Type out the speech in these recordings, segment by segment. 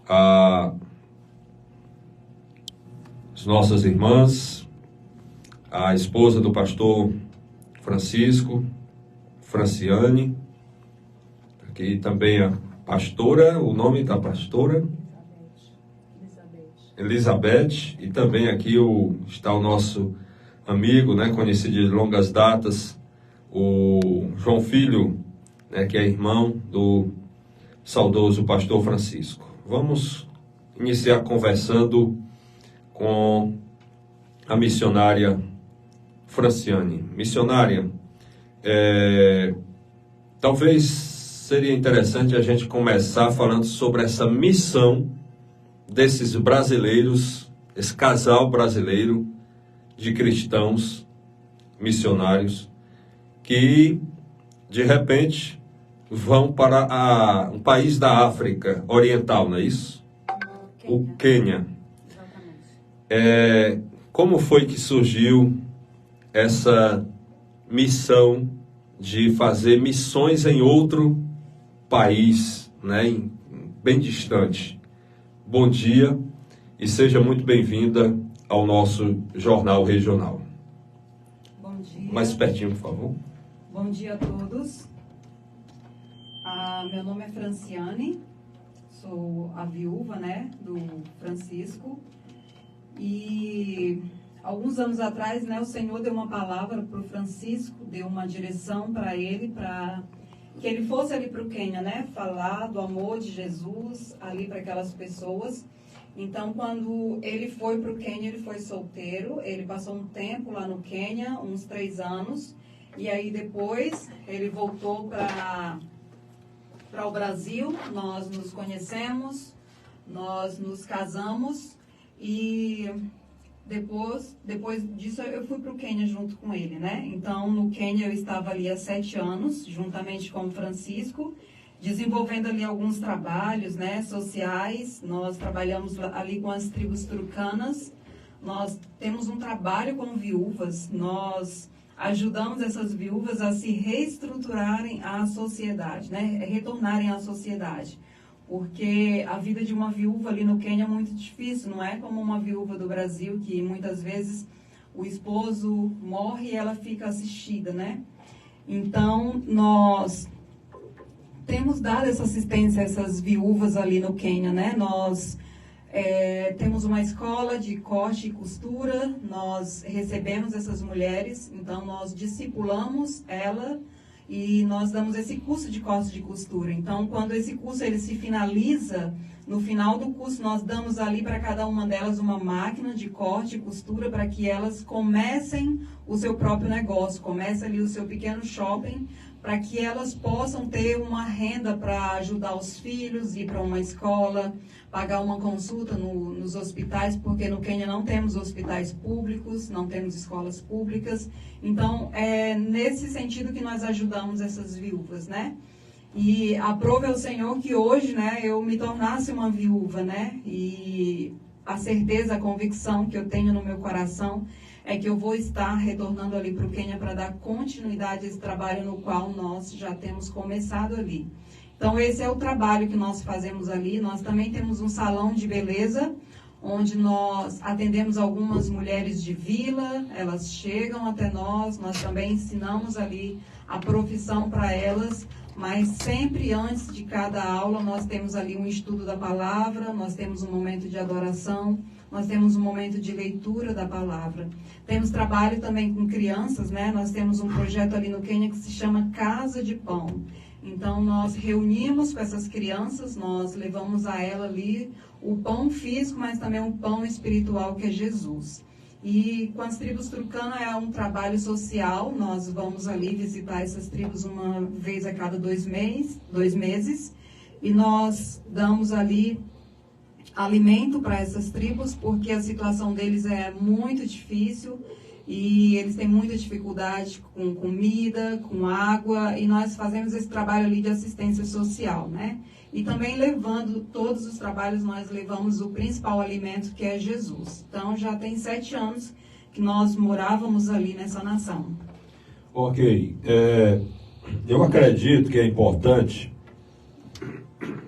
as nossas irmãs, a esposa do pastor Francisco, Franciane, aqui também a pastora, o nome da pastora Elizabeth, e também aqui está o nosso amigo, conhecido de longas datas, o João Filho, que é irmão do saudoso pastor Francisco. Vamos iniciar conversando com a missionária Franciane. Missionária, talvez seria interessante a gente começar falando sobre essa missão desses brasileiros, esse casal brasileiro de cristãos missionários que, de repente, vão para um país da África Oriental, não é isso? O Quênia. Como foi que surgiu essa missão de fazer missões em outro país, bem distante? Bom dia e seja muito bem-vinda ao nosso Jornal Regional. Bom dia. Mais pertinho, por favor. Bom dia a todos. Meu nome é Franciane, sou a viúva, do Francisco. E alguns anos atrás, o Senhor deu uma palavra para o Francisco, deu uma direção para ele, para que ele fosse ali para o Quênia, falar do amor de Jesus ali para aquelas pessoas. Então, quando ele foi para o Quênia, ele foi solteiro, ele passou um tempo lá no Quênia, uns 3 anos, e aí depois ele voltou para o Brasil, nós nos conhecemos, nós nos casamos, e depois disso eu fui para o Quênia junto com ele, Então, no Quênia eu estava ali há 7 anos, juntamente com o Francisco, desenvolvendo ali alguns trabalhos, sociais. Nós trabalhamos ali com as tribos turcanas. Nós temos um trabalho com viúvas. Nós ajudamos essas viúvas a se reestruturarem à sociedade, retornarem à sociedade. Porque a vida de uma viúva ali no Quênia é muito difícil, não é como uma viúva do Brasil, que muitas vezes o esposo morre e ela fica assistida, Então, nós temos dado essa assistência a essas viúvas ali no Quênia, Nós temos uma escola de corte e costura, nós recebemos essas mulheres, então nós discipulamos ela e nós damos esse curso de corte de costura. Então, quando esse curso ele se finaliza, no final do curso nós damos ali para cada uma delas uma máquina de corte e costura para que elas comecem o seu próprio negócio, comecem ali o seu pequeno shopping, para que elas possam ter uma renda para ajudar os filhos, ir para uma escola, pagar uma consulta nos hospitais, porque no Quênia não temos hospitais públicos, não temos escolas públicas. Então, é nesse sentido que nós ajudamos essas viúvas, E aprove ao Senhor que hoje, eu me tornasse uma viúva, E a certeza, a convicção que eu tenho no meu coração é que eu vou estar retornando ali para o Quênia para dar continuidade a esse trabalho no qual nós já temos começado ali. Então, esse é o trabalho que nós fazemos ali. Nós também temos um salão de beleza, onde nós atendemos algumas mulheres de vila, elas chegam até nós também ensinamos ali a profissão para elas, mas sempre antes de cada aula nós temos ali um estudo da palavra, nós temos um momento de adoração, nós temos um momento de leitura da palavra. Temos trabalho também com crianças, Nós temos um projeto ali no Quênia que se chama Casa de Pão. Então, nós reunimos com essas crianças, nós levamos a ela ali o pão físico, mas também um pão espiritual que é Jesus. E com as tribos turcanas é um trabalho social, nós vamos ali visitar essas tribos uma vez a cada 2 meses, e nós damos ali alimento para essas tribos, porque a situação deles é muito difícil, e eles têm muita dificuldade com comida, com água, e nós fazemos esse trabalho ali de assistência social, E também levando todos os trabalhos, nós levamos o principal alimento, que é Jesus. Então, já tem 7 anos que nós morávamos ali nessa nação. Ok. Eu acredito que é importante...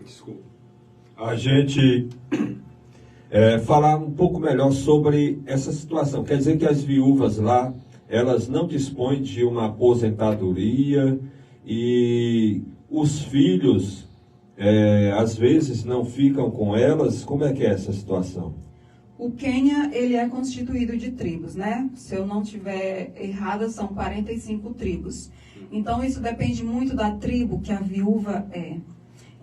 Desculpa. a gente falar um pouco melhor sobre essa situação. Quer dizer que as viúvas lá, elas não dispõem de uma aposentadoria e os filhos, às vezes, não ficam com elas. Como é que é essa situação? O Quênia, ele é constituído de tribos, né? Se eu não estiver errada, são 45 tribos. Então, isso depende muito da tribo que a viúva é.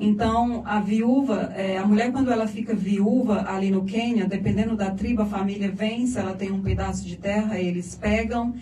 Então, a viúva, a mulher, quando ela fica viúva ali no Quênia, dependendo da tribo, a família vem, se ela tem um pedaço de terra, eles pegam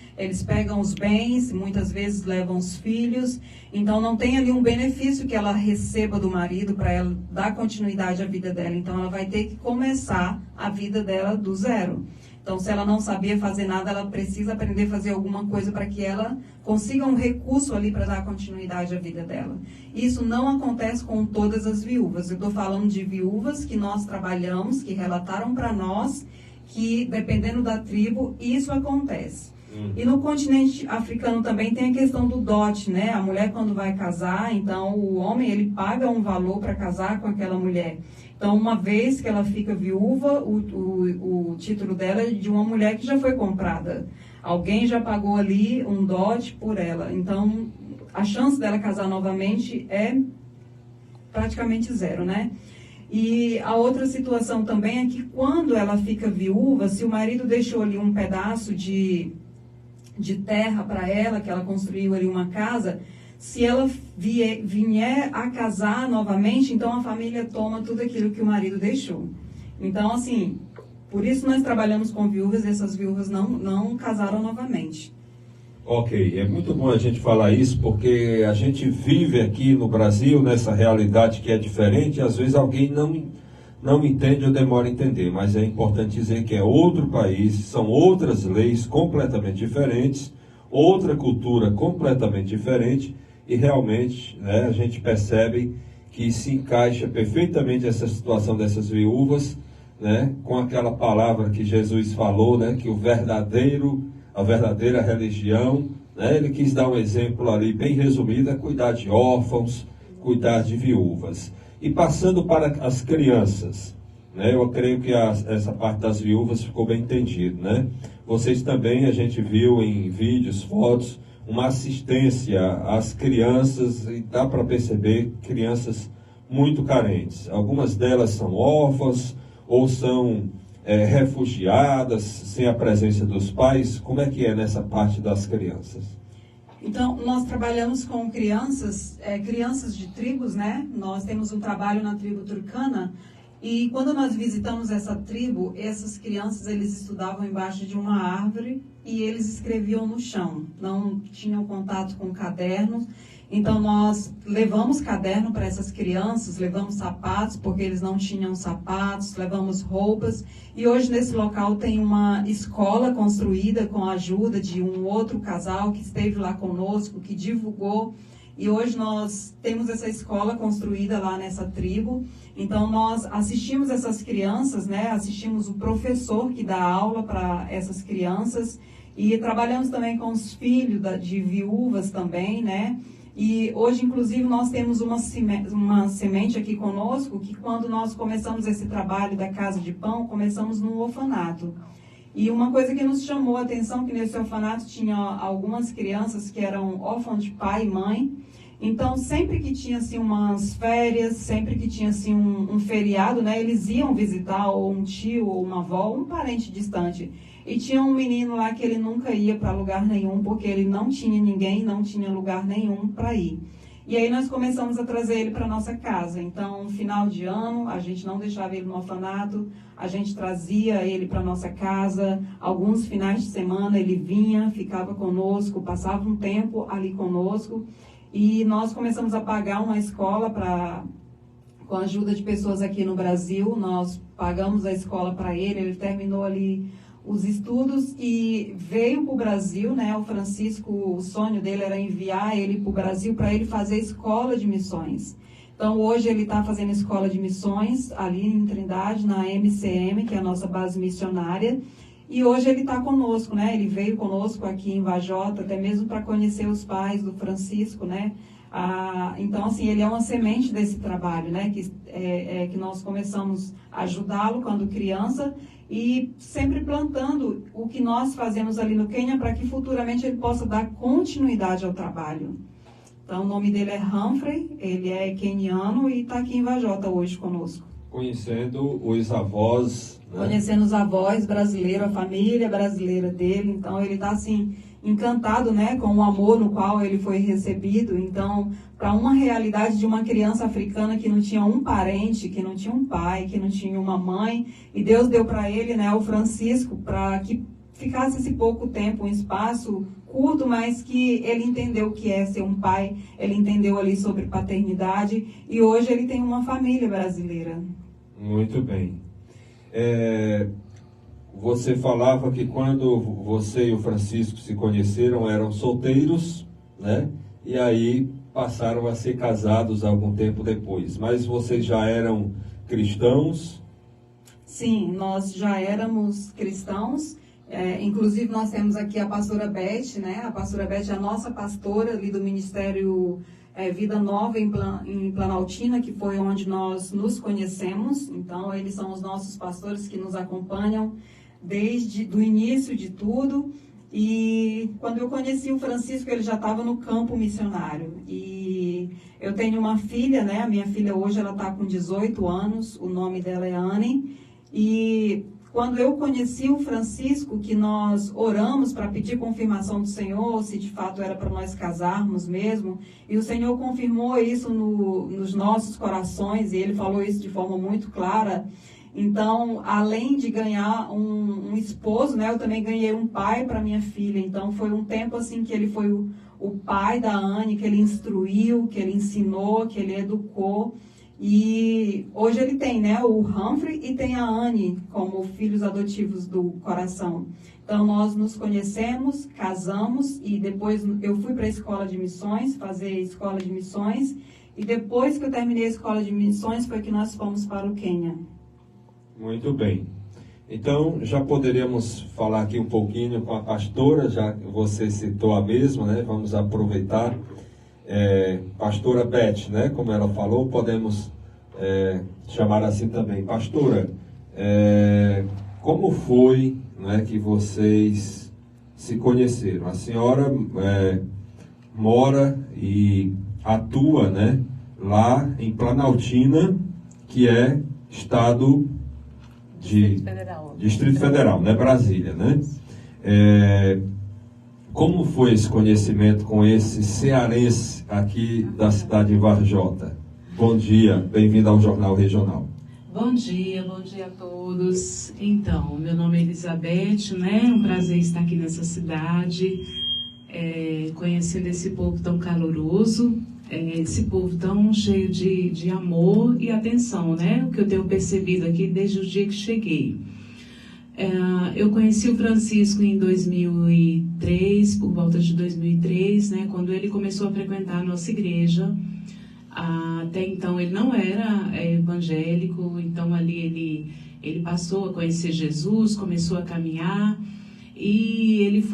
os bens, muitas vezes levam os filhos. Então, não tem ali um benefício que ela receba do marido para ela dar continuidade à vida dela. Então, ela vai ter que começar a vida dela do zero. Então, se ela não sabia fazer nada, ela precisa aprender a fazer alguma coisa para que ela consiga um recurso ali para dar continuidade à vida dela. Isso não acontece com todas as viúvas. Eu estou falando de viúvas que nós trabalhamos, que relataram para nós que, dependendo da tribo, isso acontece. E no continente africano também tem a questão do dote, né? A mulher, quando vai casar, então o homem, ele paga um valor para casar com aquela mulher. Então, uma vez que ela fica viúva, o título dela é de uma mulher que já foi comprada. Alguém já pagou ali um dote por ela. Então, a chance dela casar novamente é praticamente zero, né? E a outra situação também é que quando ela fica viúva, se o marido deixou ali um pedaço de terra para ela, que ela construiu ali uma casa, se ela vier a casar novamente, então a família toma tudo aquilo que o marido deixou. Então, assim, por isso nós trabalhamos com viúvas e essas viúvas não casaram novamente. Ok, é muito bom a gente falar isso, porque a gente vive aqui no Brasil nessa realidade que é diferente, e às vezes alguém não entende ou demora a entender, mas é importante dizer que é outro país, são outras leis completamente diferentes, outra cultura completamente diferente, e realmente, né, a gente percebe que se encaixa perfeitamente essa situação dessas viúvas, né, com aquela palavra que Jesus falou, né, que a verdadeira religião, né, ele quis dar um exemplo ali bem resumido, é cuidar de órfãos, cuidar de viúvas. E passando para as crianças, né, eu creio que essa parte das viúvas ficou bem entendido, né? Vocês também, a gente viu em vídeos, fotos, uma assistência às crianças, e dá para perceber crianças muito carentes. Algumas delas são órfãs ou são refugiadas, sem a presença dos pais. Como é que é nessa parte das crianças? Então, nós trabalhamos com crianças de tribos, né? Nós temos um trabalho na tribo Turkana, e quando nós visitamos essa tribo, essas crianças, eles estudavam embaixo de uma árvore e eles escreviam no chão, não tinham contato com cadernos. Então, nós levamos caderno para essas crianças, levamos sapatos, porque eles não tinham sapatos, levamos roupas. E hoje, nesse local, tem uma escola construída com a ajuda de um outro casal que esteve lá conosco, que divulgou. E hoje nós temos essa escola construída lá nessa tribo. Então, nós assistimos essas crianças, né? Assistimos o professor que dá aula para essas crianças. E trabalhamos também com os filhos de viúvas também, né? E hoje, inclusive, nós temos uma semente aqui conosco, que quando nós começamos esse trabalho da Casa de Pão, começamos no orfanato. E uma coisa que nos chamou a atenção, que nesse orfanato tinha algumas crianças que eram órfãos de pai e mãe. Então, sempre que tinha assim, umas férias, sempre que tinha assim, um feriado, né, eles iam visitar ou um tio, ou uma avó, um parente distante. E tinha um menino lá que ele nunca ia para lugar nenhum, porque ele não tinha ninguém, não tinha lugar nenhum para ir. E aí nós começamos a trazer ele para nossa casa. Então, no final de ano, a gente não deixava ele no orfanato, a gente trazia ele para nossa casa. Alguns finais de semana ele vinha, ficava conosco, passava um tempo ali conosco. E nós começamos a pagar uma escola com a ajuda de pessoas aqui no Brasil. Nós pagamos a escola para ele terminou ali os estudos e veio para o Brasil, né? O Francisco, o sonho dele era enviar ele para o Brasil para ele fazer escola de missões. Então, hoje ele está fazendo escola de missões ali em Trindade, na MCM, que é a nossa base missionária. E hoje ele está conosco, né? Ele veio conosco aqui em Vajota, até mesmo para conhecer os pais do Francisco, né? Então, assim, ele é uma semente desse trabalho, né? Que nós começamos a ajudá-lo quando criança e sempre plantando o que nós fazemos ali no Quênia para que futuramente ele possa dar continuidade ao trabalho. Então, o nome dele é Humphrey, ele é queniano e está aqui em Vajota hoje conosco. Conhecendo os avós, né? Conhecendo os avós brasileiros, a família brasileira dele. Então, ele está, assim, encantado, né, com o amor no qual ele foi recebido. Então, para uma realidade de uma criança africana que não tinha um parente, que não tinha um pai, que não tinha uma mãe, e Deus deu para ele, né, o Francisco, para que ficasse esse pouco tempo, um espaço curto, mas que ele entendeu o que é ser um pai, ele entendeu ali sobre paternidade, e hoje ele tem uma família brasileira. Muito bem. Você falava que quando você e o Francisco se conheceram, eram solteiros, né? E aí passaram a ser casados algum tempo depois. Mas vocês já eram cristãos? Sim, nós já éramos cristãos. Inclusive nós temos aqui a pastora Beth, né? A pastora Beth é a nossa pastora ali do Ministério Vida Nova em Planaltina, que foi onde nós nos conhecemos. Então, eles são os nossos pastores que nos acompanham desde o início de tudo. E quando eu conheci o Francisco, ele já estava no campo missionário. E eu tenho uma filha, né? A minha filha hoje ela está com 18 anos, o nome dela é Anne. E quando eu conheci o Francisco, que nós oramos para pedir confirmação do Senhor, se de fato era para nós casarmos mesmo, e o Senhor confirmou isso nos nossos corações, e Ele falou isso de forma muito clara. Então, além de ganhar um esposo, né, eu também ganhei um pai para minha filha. Então, foi um tempo assim que ele foi o pai da Anne, que ele instruiu, que ele ensinou, que ele educou. E hoje ele tem, né, o Humphrey e tem a Anne como filhos adotivos do coração. Então nós nos conhecemos, casamos e depois eu fui para a escola de missões, fazer escola de missões. E depois que eu terminei a escola de missões foi que nós fomos para o Quênia. Muito bem. Então já poderíamos falar aqui um pouquinho com a pastora, já que você citou a mesma, né? Vamos aproveitar. Pastora Beth, né? Como ela falou, podemos chamar assim também. Pastora, como foi, né, que vocês se conheceram? A senhora mora e atua, né, lá em Planaltina, que é estado de Distrito Federal, né, Brasília, né? Como foi esse conhecimento com esse cearense aqui da cidade de Varjota? Bom dia, bem-vindo ao Jornal Regional. Bom dia a todos. Então, meu nome é Elizabeth, né? É um prazer estar aqui nessa cidade, conhecendo esse povo tão caloroso, esse povo tão cheio de amor e atenção, né? O que eu tenho percebido aqui desde o dia que cheguei. Eu conheci o Francisco em 2003, por volta de 2003, né, quando ele começou a frequentar a nossa igreja. Até então ele não era evangélico, então ali ele passou a conhecer Jesus, começou a caminhar, e ele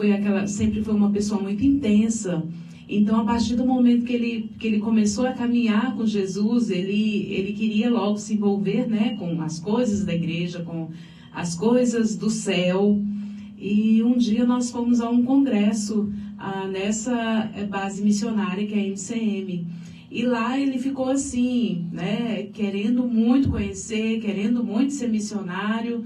sempre foi uma pessoa muito intensa. Então, a partir do momento que ele começou a caminhar com Jesus, ele queria logo se envolver, né, com as coisas da igreja, com as coisas do céu. E um dia nós fomos a um congresso nessa base missionária que é a MCM. E lá ele ficou assim, né, querendo muito conhecer, querendo muito ser missionário.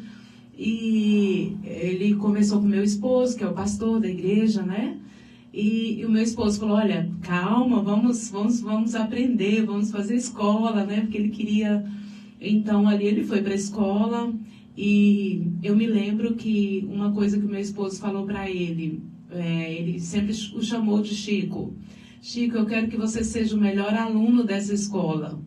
E ele começou com o meu esposo, que é o pastor da igreja, né? E o meu esposo falou, olha, calma, vamos aprender, vamos fazer escola, né? Porque ele queria... Então, ali ele foi para a escola. E eu me lembro que uma coisa que o meu esposo falou para ele, ele sempre o chamou de Chico. Chico, eu quero que você seja o melhor aluno dessa escola.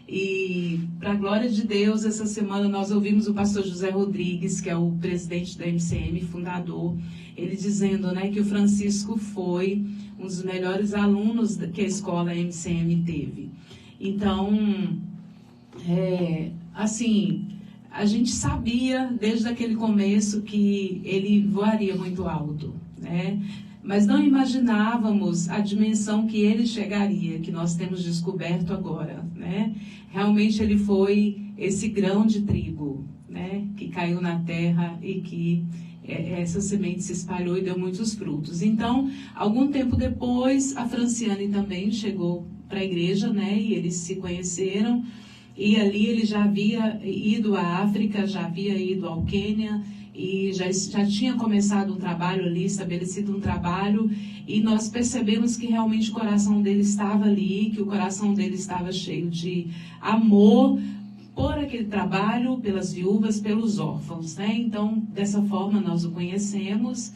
E, para a glória de Deus, essa semana nós ouvimos o pastor José Rodrigues, que é o presidente da MCM, fundador, ele dizendo, né, que o Francisco foi um dos melhores alunos que a escola MCM teve. Então, assim... A gente sabia, desde aquele começo, que ele voaria muito alto, né? mas não imaginávamos a dimensão que ele chegaria, que nós temos descoberto agora, né? Realmente ele foi esse grão de trigo, né? Que caiu na terra e que essa semente se espalhou e deu muitos frutos. Então, algum tempo depois, a Franciane também chegou para a igreja, né? E eles se conheceram. E ali ele já havia ido à África, já havia ido ao Quênia, e já tinha começado um trabalho ali, estabelecido um trabalho, e nós percebemos que realmente o coração dele estava ali, que o coração dele estava cheio de amor por aquele trabalho, pelas viúvas, pelos órfãos, né? Então, dessa forma nós o conhecemos,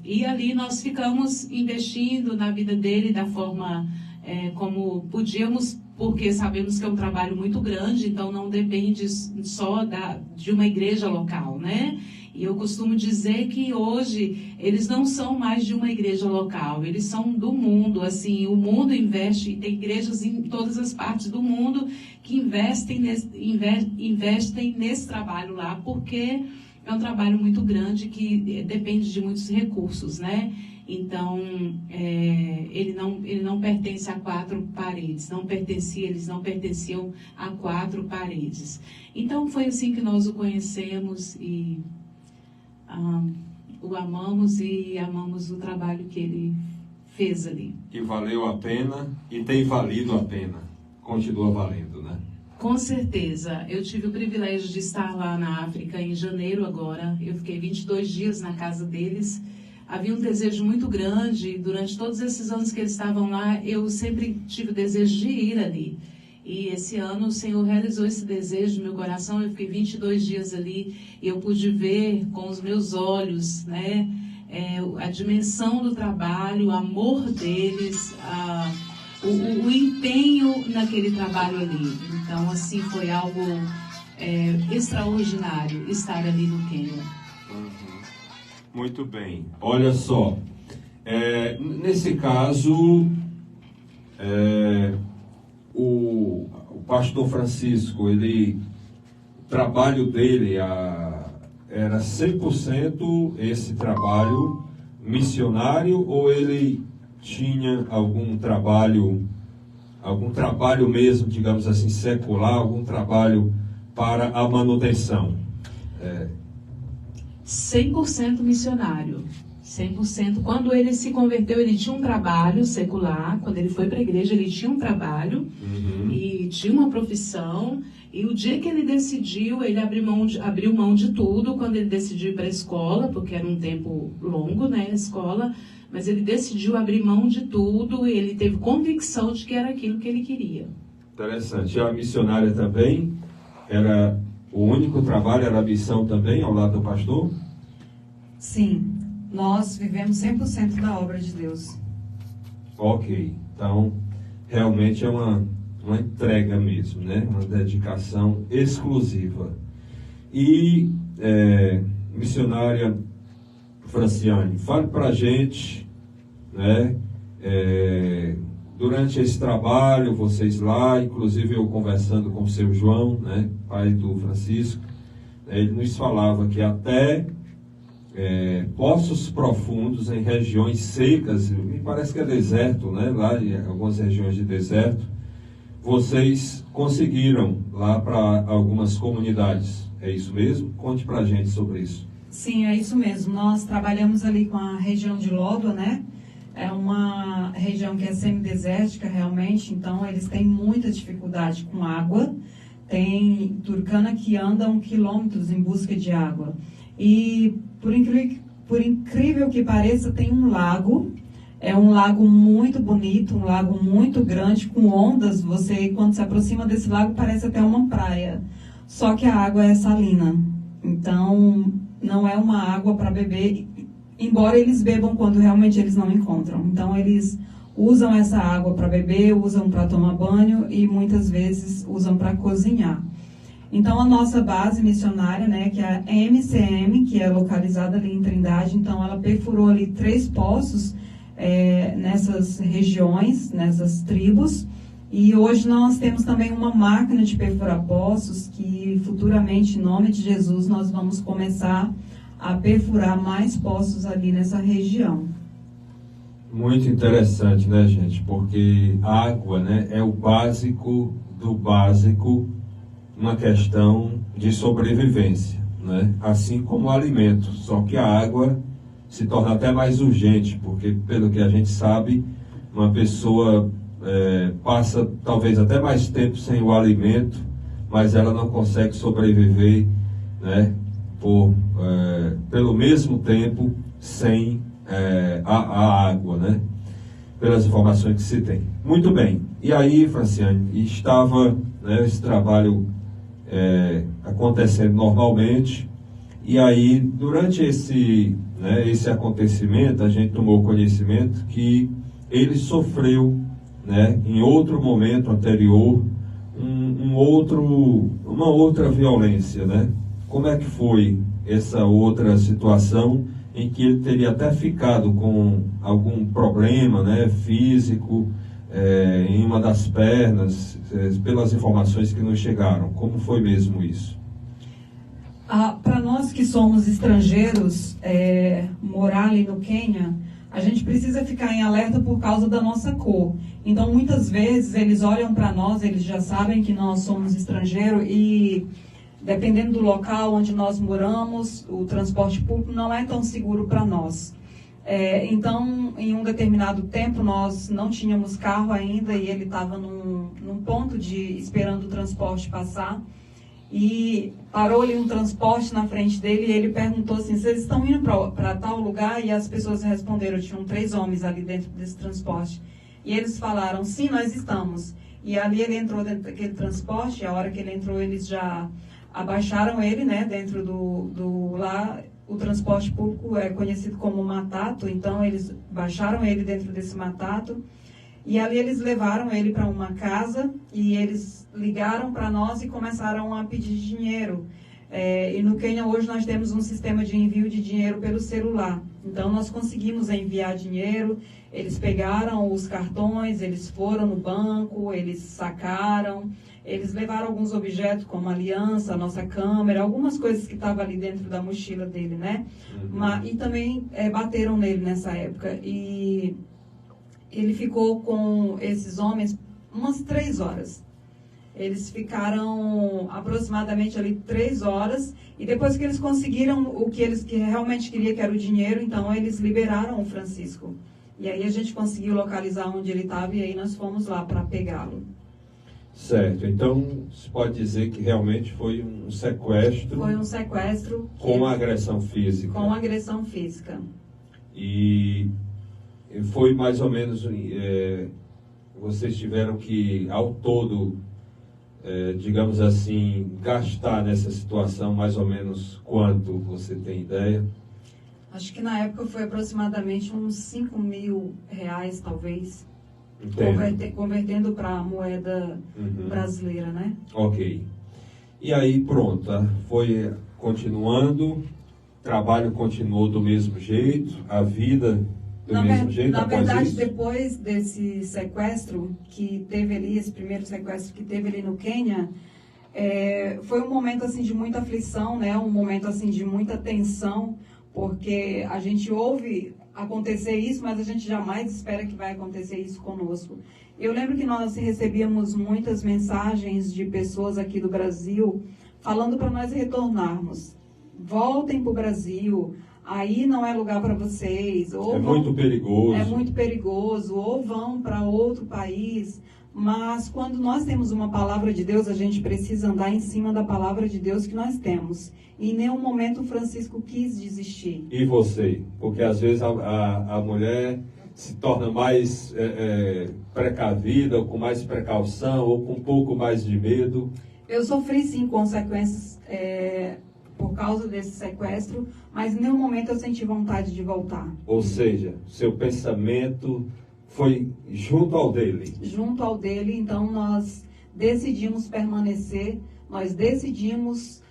e ali nós ficamos investindo na vida dele da forma como podíamos, porque sabemos que é um trabalho muito grande, então não depende só de uma igreja local, né? E eu costumo dizer que hoje eles não são mais de uma igreja local, eles são do mundo, assim, o mundo investe, e tem igrejas em todas as partes do mundo que investem nesse trabalho lá, porque é um trabalho muito grande que depende de muitos recursos, né? Então, ele não pertence a 4 paredes, eles não pertenciam a 4 paredes. Então, foi assim que nós o conhecemos e o amamos e amamos o trabalho que ele fez ali. Que valeu a pena e tem valido a pena. Continua valendo, né? Com certeza. Eu tive o privilégio de estar lá na África em janeiro agora. Eu fiquei 22 dias na casa deles. Havia um desejo muito grande, durante todos esses anos que eles estavam lá, eu sempre tive o desejo de ir ali. E esse ano o Senhor realizou esse desejo no meu coração, eu fiquei 22 dias ali, e eu pude ver com os meus olhos, né, a dimensão do trabalho, o amor deles, o empenho naquele trabalho ali. Então, assim, foi algo extraordinário estar ali no Quênia. Muito bem. Olha só, nesse caso, o pastor Francisco, o trabalho dele era 100% esse trabalho missionário, ou ele tinha algum trabalho mesmo, digamos assim, secular, algum trabalho para a manutenção? 100% missionário, 100%. Quando ele se converteu, ele tinha um trabalho secular. Quando ele foi para a igreja, ele tinha um trabalho e tinha uma profissão. E o dia que ele decidiu, ele abriu mão de tudo. Quando ele decidiu ir para a escola, porque era um tempo longo, né, a escola, mas ele decidiu abrir mão de tudo. E ele teve convicção de que era aquilo que ele queria. Interessante. E a missionária também era... O único trabalho era a missão também, ao lado do pastor? Sim, nós vivemos 100% da obra de Deus. Ok, então realmente é uma entrega mesmo, né? Uma dedicação exclusiva. E, missionária Franciane, fale para a gente, né? Durante esse trabalho, vocês lá, inclusive eu conversando com o seu João, né, pai do Francisco, ele nos falava que até poços profundos em regiões secas, me parece que é deserto, né, lá em algumas regiões de deserto, vocês conseguiram lá para algumas comunidades. É isso mesmo? Conte para a gente sobre isso. Sim, é isso mesmo. Nós trabalhamos ali com a região de Lodwar, né? É uma região que é semidesértica realmente, então eles têm muita dificuldade com água. Tem Turkana que andam quilômetros em busca de água. E por incrível que pareça, tem um lago. É um lago muito bonito, um lago muito grande, com ondas. Você, quando se aproxima desse lago, parece até uma praia. Só que a água é salina. Então, não é uma água para beber, embora eles bebam quando realmente eles não encontram. Então, eles usam essa água para beber, usam para tomar banho e muitas vezes usam para cozinhar. Então, a nossa base missionária, né, que é a MCM, que é localizada ali em Trindade, então ela perfurou ali 3 poços nessas regiões, nessas tribos. E hoje nós temos também uma máquina de perfurar poços que futuramente, em nome de Jesus, nós vamos começar a perfurar mais poços ali nessa região. Muito interessante, né, gente? Porque a água, né, é o básico do básico, uma questão de sobrevivência, né? Assim como o alimento, só que a água se torna até mais urgente, porque, pelo que a gente sabe, uma pessoa passa talvez até mais tempo sem o alimento, mas ela não consegue sobreviver, né, pelo mesmo tempo sem a água, né, pelas informações que se tem. Muito bem. E aí, Franciane, estava, né, esse trabalho acontecendo normalmente, e aí, durante esse acontecimento, a gente tomou conhecimento que ele sofreu, né, em outro momento anterior, uma outra violência, né? Como é que foi essa outra situação em que ele teria até ficado com algum problema, né, físico, em uma das pernas, pelas informações que nos chegaram? Como foi mesmo isso? Para nós que somos estrangeiros, morar ali no Quênia, a gente precisa ficar em alerta por causa da nossa cor. Então, muitas vezes, eles olham para nós, eles já sabem que nós somos estrangeiros e, dependendo do local onde nós moramos, o transporte público não é tão seguro para nós. Então, em um determinado tempo, nós não tínhamos carro ainda e ele estava num ponto esperando o transporte passar. E parou ali um transporte na frente dele e ele perguntou assim, vocês estão indo para tal lugar? E as pessoas responderam, tinham 3 homens ali dentro desse transporte. E eles falaram, sim, nós estamos. E ali ele entrou dentro daquele transporte, e a hora que ele entrou, eles já abaixaram ele, né, dentro lá, o transporte público é conhecido como matato, então eles baixaram ele dentro desse matato. E ali eles levaram ele para uma casa e eles ligaram para nós e começaram a pedir dinheiro. E no Quênia hoje nós temos um sistema de envio de dinheiro pelo celular. Então nós conseguimos enviar dinheiro, eles pegaram os cartões, eles foram no banco, eles sacaram, eles levaram alguns objetos como aliança, nossa câmera, algumas coisas que estavam ali dentro da mochila dele, né? E também bateram nele nessa época. E ele ficou com esses homens umas 3 horas. Eles ficaram aproximadamente ali 3 horas, e depois que eles conseguiram o que eles realmente queriam, que era o dinheiro, então eles liberaram o Francisco. E aí a gente conseguiu localizar onde ele estava, e aí nós fomos lá para pegá-lo. Certo, então se pode dizer que realmente foi um sequestro. Foi um sequestro. Com agressão física. Com agressão física. E foi mais ou menos, vocês tiveram que, ao todo, digamos assim, gastar nessa situação mais ou menos quanto, você tem ideia? Acho que na época foi aproximadamente uns 5 mil reais, talvez, convertendo para a moeda brasileira, né? Ok. E aí, pronto, foi continuando, o trabalho continuou do mesmo jeito, a vida do mesmo jeito? Na verdade, depois desse sequestro que teve ali, esse primeiro sequestro que teve ali no Quênia, foi um momento assim de muita aflição, né? Um momento assim de muita tensão, porque a gente ouve acontecer isso, mas a gente jamais espera que vai acontecer isso conosco. Eu lembro que nós recebíamos muitas mensagens de pessoas aqui do Brasil falando para nós retornarmos. Voltem para o Brasil, aí não é lugar para vocês. Ou muito perigoso. É muito perigoso, ou vão para outro país. Mas quando nós temos uma palavra de Deus, a gente precisa andar em cima da palavra de Deus que nós temos. E em nenhum momento o Francisco quis desistir. E você? Porque às vezes a mulher se torna mais precavida, ou com mais precaução, ou com um pouco mais de medo. Eu sofri sim consequências por causa desse sequestro, mas em nenhum momento eu senti vontade de voltar. Ou seja, seu pensamento foi junto ao dele. Junto ao dele, então nós decidimos permanecer, nós decidimos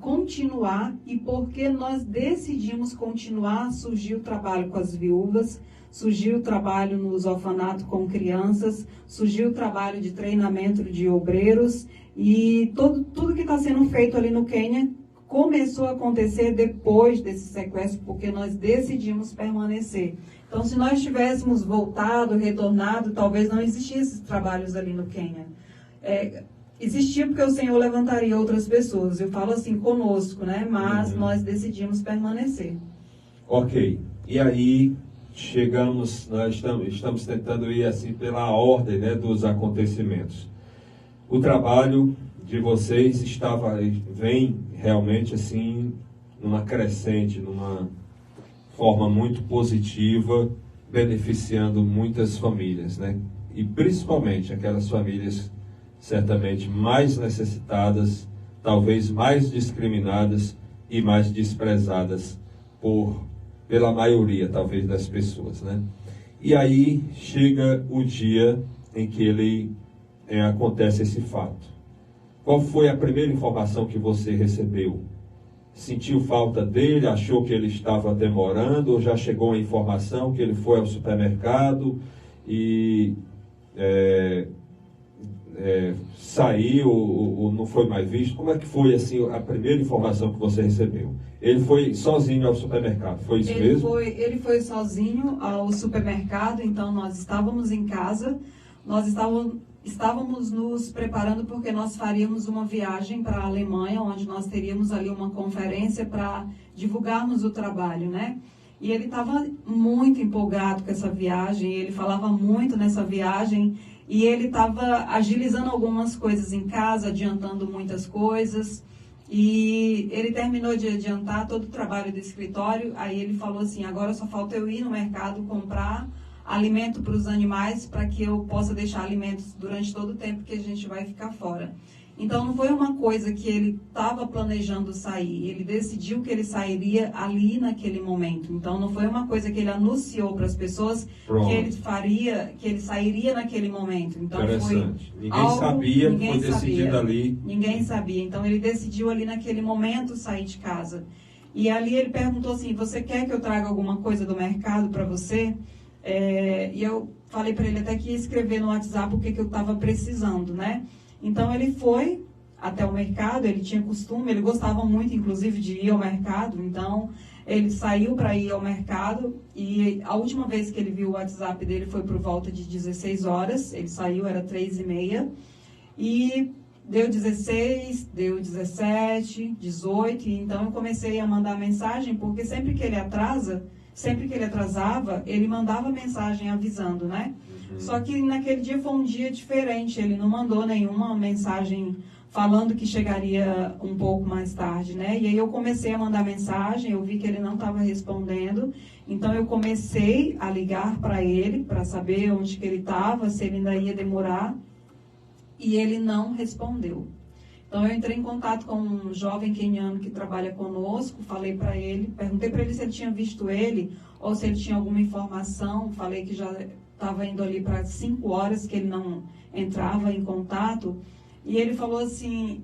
continuar, e porque nós decidimos continuar, surgiu o trabalho com as viúvas, surgiu o trabalho nos orfanatos com crianças, surgiu o trabalho de treinamento de obreiros, e tudo que está sendo feito ali no Quênia começou a acontecer depois desse sequestro, porque nós decidimos permanecer. Então, se nós tivéssemos voltado, retornado, talvez não existissem esses trabalhos ali no Quênia. Existia porque o Senhor levantaria outras pessoas. Eu falo assim, conosco, né? Mas nós decidimos permanecer. Ok. E aí, chegamos, nós estamos tentando ir assim pela ordem, né, dos acontecimentos. O trabalho de vocês vem realmente assim, numa crescente, numa forma muito positiva, beneficiando muitas famílias, né? E principalmente aquelas famílias certamente mais necessitadas, talvez mais discriminadas e mais desprezadas pela maioria, talvez, das pessoas, né? E aí chega o dia em que acontece esse fato. Qual foi a primeira informação que você recebeu? Sentiu falta dele? Achou que ele estava demorando? Ou já chegou a informação que ele foi ao supermercado e saiu ou não foi mais visto? Como é que foi assim, a primeira informação que você recebeu? Ele foi sozinho ao supermercado, foi isso mesmo? Ele foi sozinho ao supermercado, então nós estávamos em casa, nós estávamos nos preparando porque nós faríamos uma viagem para a Alemanha, onde nós teríamos ali uma conferência para divulgarmos o trabalho, né? E ele estava muito empolgado com essa viagem, ele falava muito nessa viagem, e ele estava agilizando algumas coisas em casa, adiantando muitas coisas. E ele terminou de adiantar todo o trabalho do escritório, aí ele falou assim, agora só falta eu ir no mercado comprar alimento para os animais, para que eu possa deixar alimentos durante todo o tempo que a gente vai ficar fora. Então não foi uma coisa que ele estava planejando sair, ele decidiu que ele sairia ali naquele momento. Então não foi uma coisa que ele anunciou para as pessoas que ele sairia naquele momento. Então foi ninguém sabia, foi decidido ali. Ninguém sabia. Então ele decidiu ali naquele momento sair de casa. E ali ele perguntou assim, você quer que eu traga alguma coisa do mercado para você? E eu falei para ele até que ia escrever no WhatsApp o que eu estava precisando, né? Então ele foi até o mercado, ele tinha costume, ele gostava muito inclusive de ir ao mercado, então ele saiu para ir ao mercado e a última vez que ele viu o WhatsApp dele foi por volta de 16 horas, ele saiu, era 3h30, e deu 16, deu 17, 18, e então eu comecei a mandar mensagem, porque sempre que ele atrasava, ele mandava mensagem avisando, né? Só que naquele dia foi um dia diferente, ele não mandou nenhuma mensagem falando que chegaria um pouco mais tarde, né? E aí eu comecei a mandar mensagem, eu vi que ele não estava respondendo, então eu comecei a ligar para ele, para saber onde que ele estava, se ele ainda ia demorar, e ele não respondeu. Então eu entrei em contato com um jovem queniano que trabalha conosco, falei para ele, perguntei para ele se ele tinha visto ele, ou se ele tinha alguma informação, falei que já estava indo ali para 5 horas que ele não entrava em contato, e ele falou assim,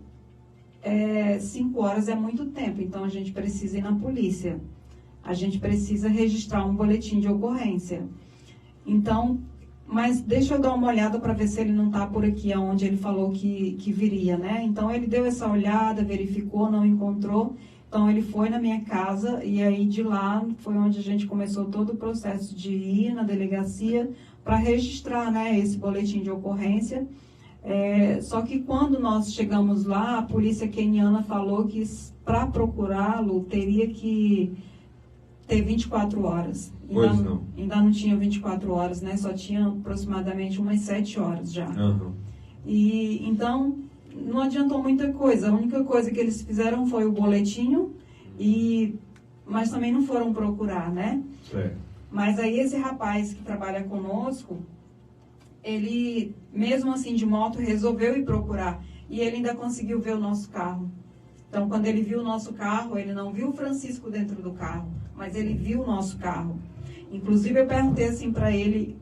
5 horas é muito tempo, então a gente precisa ir na polícia, a gente precisa registrar um boletim de ocorrência. Então, mas deixa eu dar uma olhada para ver se ele não está por aqui, onde ele falou que viria, né? Então ele deu essa olhada, verificou, não encontrou. Então ele foi na minha casa e aí de lá foi onde a gente começou todo o processo de ir na delegacia para registrar, né, esse boletim de ocorrência. Só que quando nós chegamos lá, a polícia queniana falou que para procurá-lo teria que ter 24 horas. Ainda não tinha 24 horas, né? Só tinha aproximadamente umas 7 horas já. E então não adiantou muita coisa. A única coisa que eles fizeram foi o boletim, mas também não foram procurar, né? Mas aí esse rapaz que trabalha conosco, ele, mesmo assim de moto, resolveu ir procurar. E ele ainda conseguiu ver o nosso carro. Então, quando ele viu o nosso carro, ele não viu o Francisco dentro do carro, mas ele viu o nosso carro. Inclusive, eu perguntei assim para ele,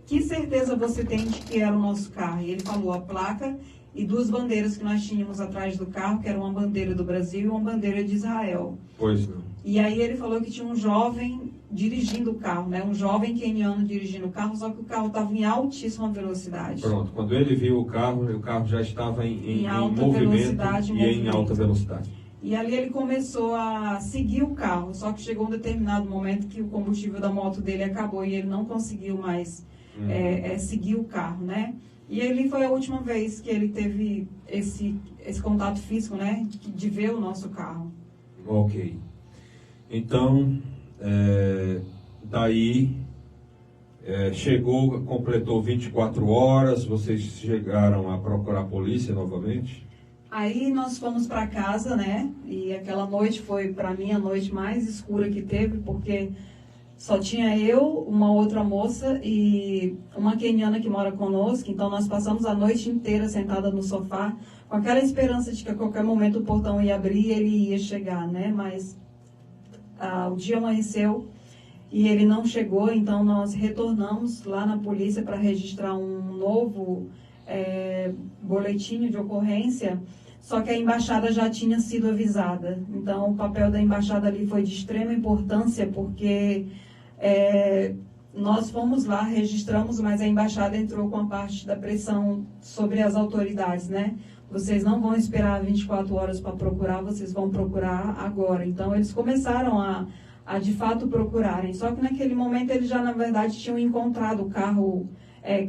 que certeza você tem de que era o nosso carro? E ele falou a placa e 2 bandeiras que nós tínhamos atrás do carro, que era uma bandeira do Brasil e uma bandeira de Israel. Pois não. E aí ele falou que tinha um jovem dirigindo o carro, né? Um jovem queniano dirigindo o carro, só que o carro estava em altíssima velocidade. Pronto, quando ele viu o carro já estava em alta movimento velocidade, e em alta velocidade. E ali ele começou a seguir o carro, só que chegou um determinado momento que o combustível da moto dele acabou e ele não conseguiu mais seguir o carro, né? E ali foi a última vez que ele teve esse contato físico, né? De ver o nosso carro. Ok. Então, daí chegou, completou 24 horas, vocês chegaram a procurar a polícia novamente? Aí nós fomos para casa, né? E aquela noite foi, para mim, a noite mais escura que teve, porque só tinha eu, uma outra moça e uma queniana que mora conosco. Então nós passamos a noite inteira sentada no sofá, com aquela esperança de que a qualquer momento o portão ia abrir e ele ia chegar, né? Mas o dia amanheceu e ele não chegou, então nós retornamos lá na polícia para registrar um novo boletim de ocorrência. Só que a embaixada já tinha sido avisada. Então, o papel da embaixada ali foi de extrema importância, porque nós fomos lá, registramos, mas a embaixada entrou com a parte da pressão sobre as autoridades, né? Vocês não vão esperar 24 horas para procurar, vocês vão procurar agora. Então, eles começaram a de fato procurarem. Só que naquele momento eles já, na verdade, tinham encontrado o carro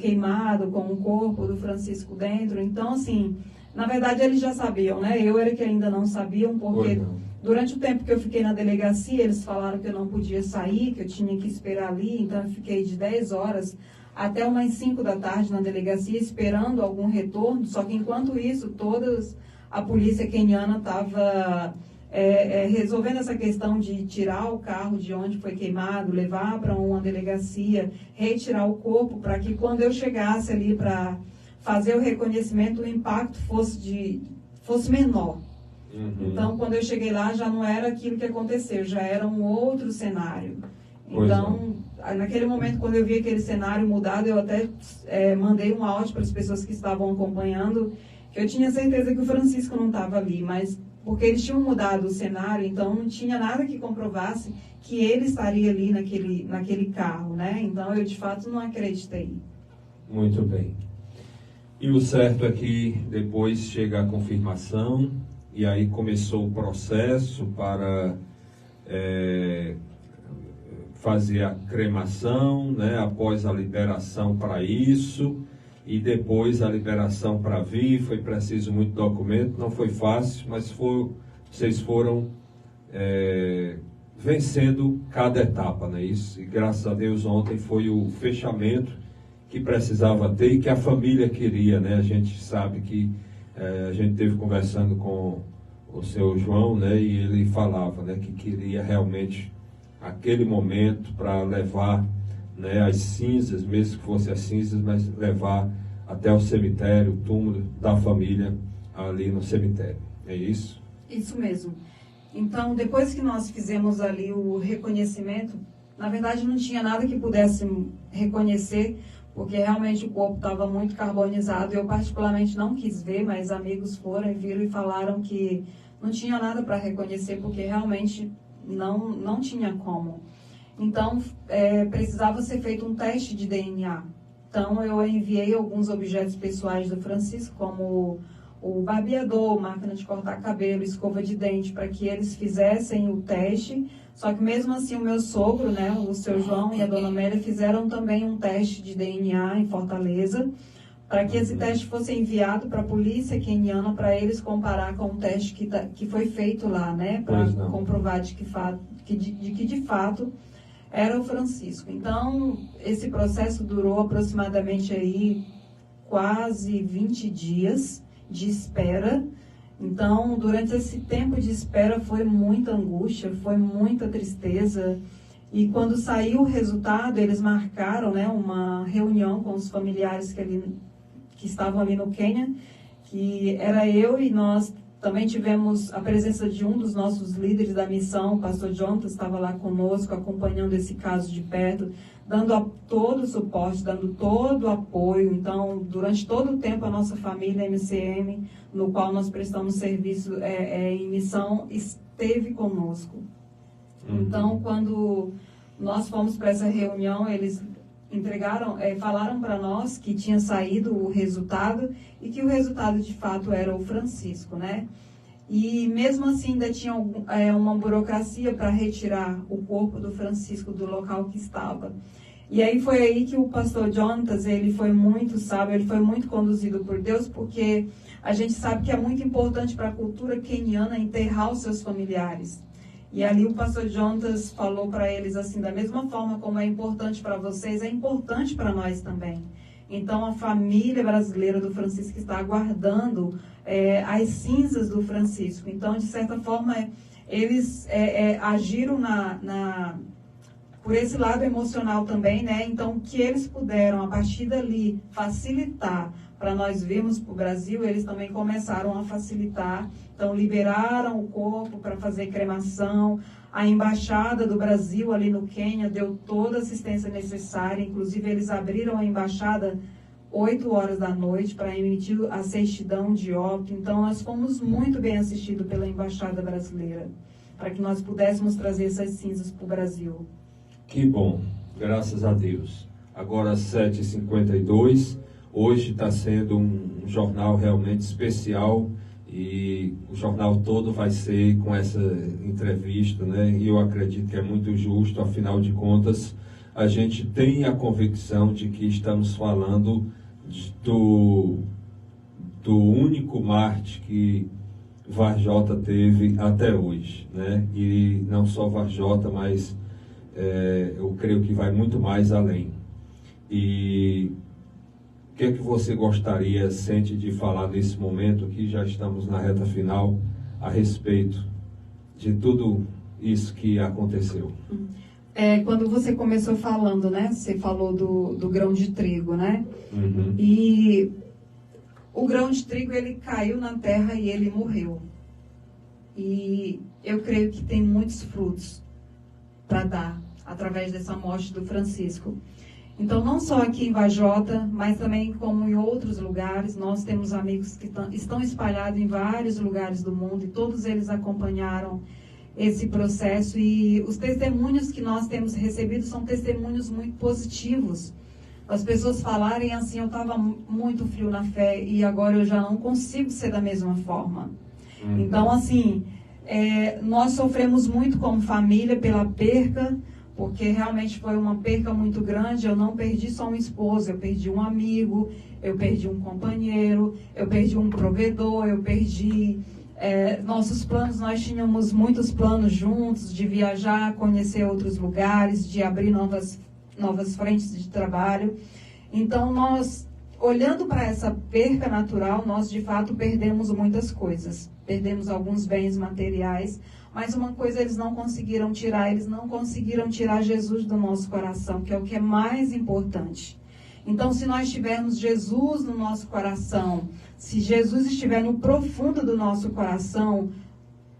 queimado, com o corpo do Francisco dentro. Então, assim... Na verdade, eles já sabiam, né? Eu era que ainda não sabiam, porque durante o tempo que eu fiquei na delegacia, eles falaram que eu não podia sair, que eu tinha que esperar ali. Então, eu fiquei de 10 horas até umas 5 da tarde na delegacia, esperando algum retorno. Só que, enquanto isso, a polícia queniana estava resolvendo essa questão de tirar o carro de onde foi queimado, levar para uma delegacia, retirar o corpo, para que quando eu chegasse ali para... fazer o reconhecimento, o impacto fosse menor. Uhum. Então, quando eu cheguei lá, já não era aquilo que aconteceu, já era um outro cenário. Então, naquele momento, quando eu vi aquele cenário mudado, eu até mandei um áudio para as pessoas que estavam acompanhando, que eu tinha certeza que o Francisco não estava ali, mas porque eles tinham mudado o cenário, então não tinha nada que comprovasse que ele estaria ali naquele carro, né? Então, eu, de fato, não acreditei. Muito bem. E o certo é que depois chega a confirmação, e aí começou o processo para fazer a cremação, né, após a liberação para isso, e depois a liberação para vir. Foi preciso muito documento, não foi fácil, mas vocês foram vencendo cada etapa, né? Isso, e graças a Deus ontem foi o fechamento que precisava ter e que a família queria, né? A gente sabe que a gente esteve conversando com o seu João, né? E ele falava, né, que queria realmente aquele momento para levar, né, as cinzas, mesmo que fossem as cinzas, mas levar até o cemitério, o túmulo da família ali no cemitério. É isso? Isso mesmo. Então, depois que nós fizemos ali o reconhecimento, na verdade não tinha nada que pudesse reconhecer, porque realmente o corpo estava muito carbonizado. Eu particularmente não quis ver, mas amigos foram e viram e falaram que não tinha nada para reconhecer, porque realmente não tinha como. Então, precisava ser feito um teste de DNA. Então, eu enviei alguns objetos pessoais do Francisco, como o barbeador, máquina de cortar cabelo, escova de dente, para que eles fizessem o teste. Só que mesmo assim o meu sogro, né, o seu João e a dona Amélia fizeram também um teste de DNA em Fortaleza, para que esse teste fosse enviado para a polícia queniana, para eles comparar com o teste que foi feito lá, né, para comprovar de que de fato era o Francisco. Então, esse processo durou aproximadamente aí quase 20 dias de espera. Então, durante esse tempo de espera foi muita angústia, foi muita tristeza. E quando saiu o resultado, eles marcaram, né, uma reunião com os familiares que estavam ali no Quênia, que era eu, e nós também tivemos a presença de um dos nossos líderes da missão, o pastor Jonathan, estava lá conosco, acompanhando esse caso de perto, dando todo o suporte, dando todo o apoio. Então, durante todo o tempo, a nossa família MCM, no qual nós prestamos serviço em missão, esteve conosco. Então, quando nós fomos para essa reunião, eles falaram para nós que tinha saído o resultado e que o resultado, de fato, era o Francisco, né? E mesmo assim ainda tinha uma burocracia para retirar o corpo do Francisco do local que estava. E aí foi aí que o pastor Jonatas, ele foi muito sábio, ele foi muito conduzido por Deus, porque a gente sabe que é muito importante para a cultura queniana enterrar os seus familiares. E ali o pastor Jonatas falou para eles assim, da mesma forma como é importante para vocês, é importante para nós também. Então a família brasileira do Francisco está aguardando as cinzas do Francisco. Então, de certa forma, eles agiram por esse lado emocional também, né? Então, que eles puderam, a partir dali, facilitar para nós virmos para o Brasil, eles também começaram a facilitar. Então, liberaram o corpo para fazer cremação. A Embaixada do Brasil ali no Quênia deu toda a assistência necessária. Inclusive, eles abriram a embaixada 8 horas da noite para emitir a certidão de óbito. Então, nós fomos muito bem assistidos pela Embaixada Brasileira, para que nós pudéssemos trazer essas cinzas para o Brasil. Que bom, graças a Deus. Agora 7h52, hoje está sendo um jornal realmente especial e o jornal todo vai ser com essa entrevista, né? E eu acredito que é muito justo, afinal de contas, a gente tem a convicção de que estamos falando do único Marte que Varjota teve até hoje, né? E não só Varjota, mas eu creio que vai muito mais além. E o que é que você sente de falar nesse momento, que já estamos na reta final, a respeito de tudo isso que aconteceu? Quando você começou falando, né? Você falou do grão de trigo, né? Uhum. E o grão de trigo, ele caiu na terra e ele morreu. E eu creio que tem muitos frutos para dar através dessa morte do Francisco. Então, não só aqui em Varjota, mas também como em outros lugares, nós temos amigos que estão espalhados em vários lugares do mundo e todos eles acompanharam esse processo, e os testemunhos que nós temos recebido são testemunhos muito positivos. As pessoas falarem assim, eu estava muito frio na fé e agora eu já não consigo ser da mesma forma. Então, assim, nós sofremos muito como família pela perca, porque realmente foi uma perca muito grande. Eu não perdi só um esposo, eu perdi um amigo, eu perdi um companheiro, eu perdi um provedor, eu perdi nossos planos. Nós tínhamos muitos planos juntos, de viajar, conhecer outros lugares, de abrir novas frentes de trabalho. Então, nós, olhando para essa perca natural, nós de fato perdemos muitas coisas. Perdemos alguns bens materiais, mas uma coisa eles não conseguiram tirar Jesus do nosso coração, que é o que é mais importante. Então, se nós tivermos Jesus no nosso coração, se Jesus estiver no profundo do nosso coração,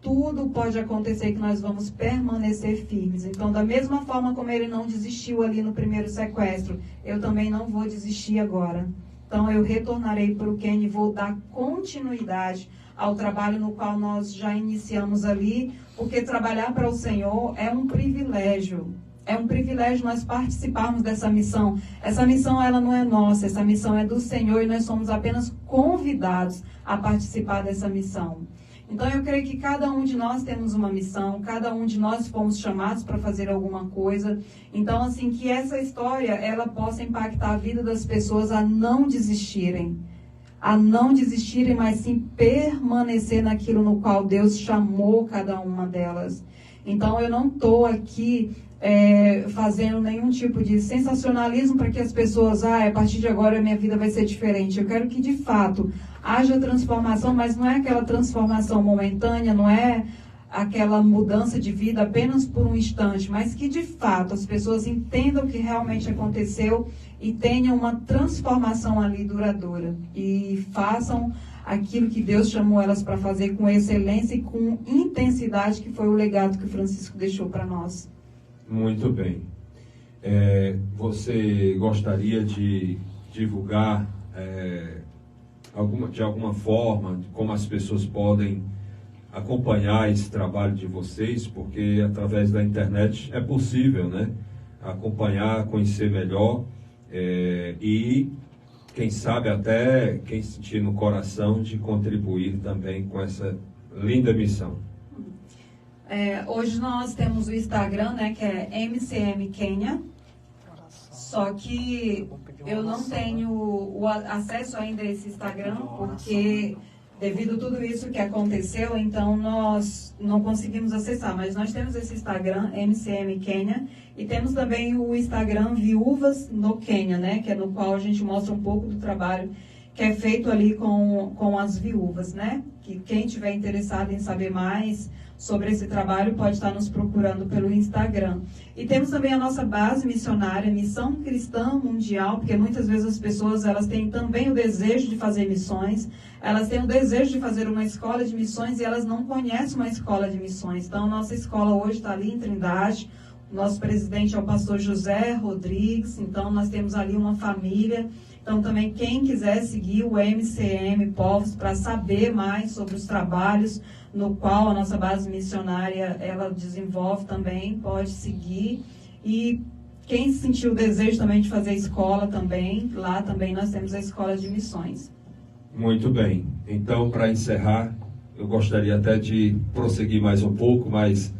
tudo pode acontecer, que nós vamos permanecer firmes. Então, da mesma forma como ele não desistiu ali no primeiro sequestro, eu também não vou desistir agora. Então, eu retornarei para o Quênia e vou dar continuidade ao trabalho no qual nós já iniciamos ali, porque trabalhar para o Senhor é um privilégio. É um privilégio nós participarmos dessa missão. Essa missão, ela não é nossa, essa missão é do Senhor e nós somos apenas convidados a participar dessa missão. Então, eu creio que cada um de nós temos uma missão, cada um de nós fomos chamados para fazer alguma coisa. Então, assim, que essa história, ela possa impactar a vida das pessoas a não desistirem, mas sim permanecer naquilo no qual Deus chamou cada uma delas. Então, eu não estou aqui fazendo nenhum tipo de sensacionalismo para que as pessoas, a partir de agora a minha vida vai ser diferente. Eu quero que, de fato, haja transformação, mas não é aquela transformação momentânea, não é aquela mudança de vida apenas por um instante, mas que, de fato, as pessoas entendam o que realmente aconteceu e tenham uma transformação ali duradoura. E façam aquilo que Deus chamou elas para fazer com excelência e com intensidade, que foi o legado que o Francisco deixou para nós. Muito bem. Você gostaria de divulgar de alguma forma como as pessoas podem acompanhar esse trabalho de vocês? Porque através da internet é possível, né? Acompanhar, conhecer melhor e quem sabe até quem sentir no coração de contribuir também com essa linda missão. Hoje nós temos o Instagram, né, que é MCM Quênia, só que eu não tenho o acesso ainda a esse Instagram, porque devido a tudo isso que aconteceu, então nós não conseguimos acessar, mas nós temos esse Instagram, MCM Quênia, e temos também o Instagram Viúvas no Quênia, né, que é no qual a gente mostra um pouco do trabalho que é feito ali com as viúvas, né, que quem tiver interessado em saber mais sobre esse trabalho pode estar nos procurando pelo Instagram. E temos também a nossa base missionária, Missão Cristã Mundial, porque muitas vezes as pessoas elas têm também o desejo de fazer missões, elas têm o desejo de fazer uma escola de missões e elas não conhecem uma escola de missões. Então, nossa escola hoje está ali em Trindade, o nosso presidente é o pastor José Rodrigues, então nós temos ali uma família. Então, também, quem quiser seguir o MCM Povos para saber mais sobre os trabalhos no qual a nossa base missionária ela desenvolve também, pode seguir. E quem sentiu o desejo também de fazer escola também, lá também nós temos a escola de missões. Muito bem. Então, para encerrar, eu gostaria até de prosseguir mais um pouco, mas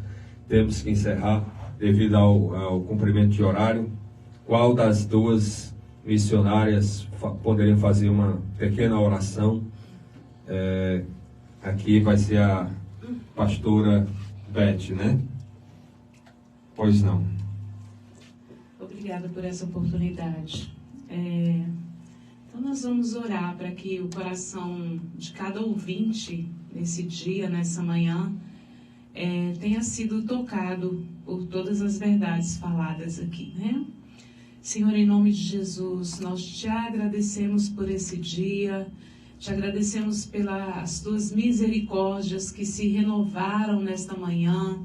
temos que encerrar devido ao cumprimento de horário. Qual das duas missionárias poderiam fazer uma pequena oração? Aqui vai ser a pastora Beth, né? Pois não. Obrigada por essa oportunidade. Então nós vamos orar para que o coração de cada ouvinte nesse dia, nessa manhã, tenha sido tocado por todas as verdades faladas aqui, né? Senhor, em nome de Jesus, nós te agradecemos por esse dia, te agradecemos pelas tuas misericórdias que se renovaram nesta manhã,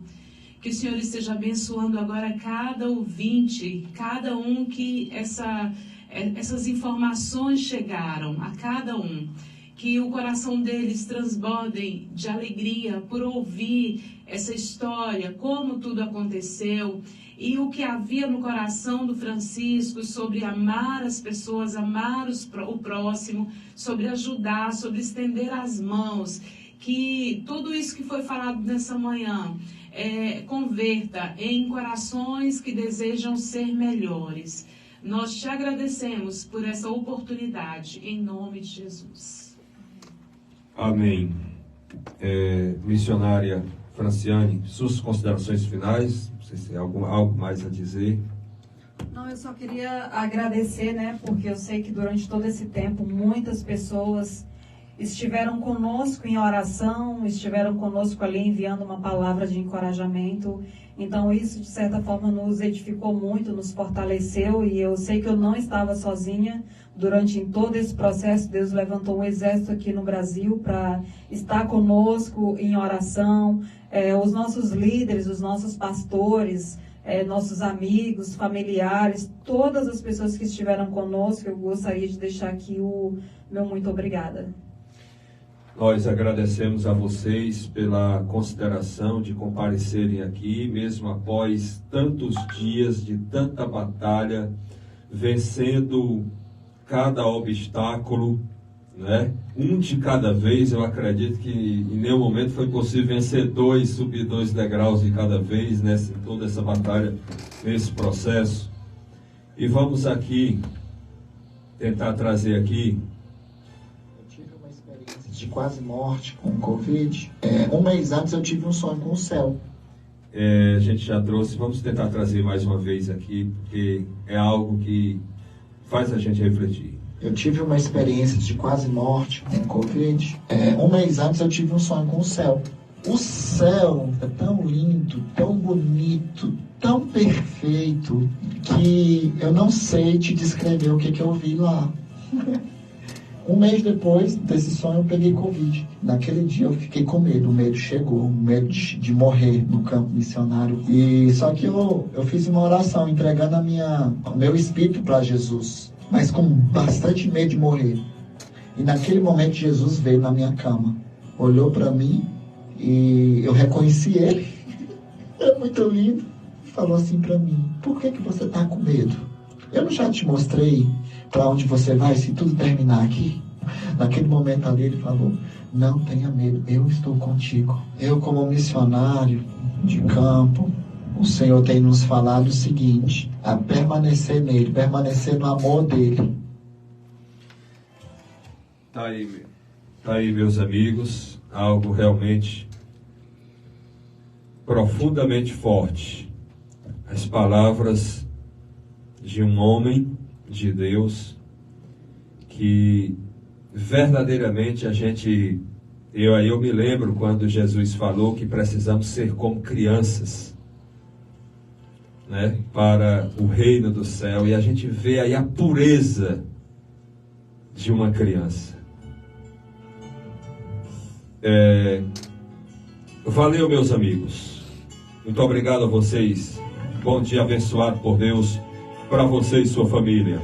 que o Senhor esteja abençoando agora cada ouvinte, cada um que essas informações chegaram, a cada um, que o coração deles transbordem de alegria por ouvir essa história, como tudo aconteceu, e o que havia no coração do Francisco sobre amar as pessoas, amar o próximo, sobre ajudar, sobre estender as mãos, que tudo isso que foi falado nessa manhã converta em corações que desejam ser melhores. Nós te agradecemos por essa oportunidade, em nome de Jesus. Amém. Missionária Franciane, suas considerações finais? Não sei se tem algo mais a dizer. Não, eu só queria agradecer, né, porque eu sei que durante todo esse tempo muitas pessoas estiveram conosco em oração, estiveram conosco ali enviando uma palavra de encorajamento. Então isso, de certa forma, nos edificou muito, nos fortaleceu, e eu sei que eu não estava sozinha durante todo esse processo. Deus levantou um exército aqui no Brasil para estar conosco em oração. Os nossos líderes, os nossos pastores, nossos amigos, familiares, todas as pessoas que estiveram conosco, eu gostaria de deixar aqui o meu muito obrigada. Nós agradecemos a vocês pela consideração de comparecerem aqui, mesmo após tantos dias de tanta batalha, vencendo cada obstáculo, né? Um de cada vez. Eu acredito que em nenhum momento foi possível vencer subir 2 degraus de cada vez, né? Em toda essa batalha, nesse processo. E vamos aqui tentar trazer aqui de quase morte com o Covid. Um mês antes eu tive um sonho com o céu. A gente já trouxe, vamos tentar trazer mais uma vez aqui, porque é algo que faz a gente refletir. Eu tive uma experiência de quase morte com o Covid. Um mês antes eu tive um sonho com o céu. O céu é tão lindo, tão bonito, tão perfeito, que eu não sei te descrever o que eu vi lá. Um mês depois desse sonho eu peguei Covid. Naquele dia eu fiquei com medo, o medo chegou, o medo de morrer no campo missionário. E só que eu fiz uma oração entregando o meu espírito para Jesus, mas com bastante medo de morrer. E naquele momento Jesus veio na minha cama, olhou para mim e eu reconheci ele. É muito lindo. Falou assim para mim: por que você está com medo? Eu não já te mostrei para onde você vai se tudo terminar aqui? Naquele momento ali ele falou: não tenha medo, eu estou contigo. Eu, como missionário de campo, o Senhor tem nos falado o seguinte: a permanecer nele, permanecer no amor dele. Tá aí, meus amigos, algo realmente profundamente forte. As palavras de um homem de Deus que verdadeiramente eu me lembro quando Jesus falou que precisamos ser como crianças, né, para o reino do céu, e a gente vê aí a pureza de uma criança. Valeu, meus amigos. Muito obrigado a vocês. Bom dia abençoado por Deus para você e sua família.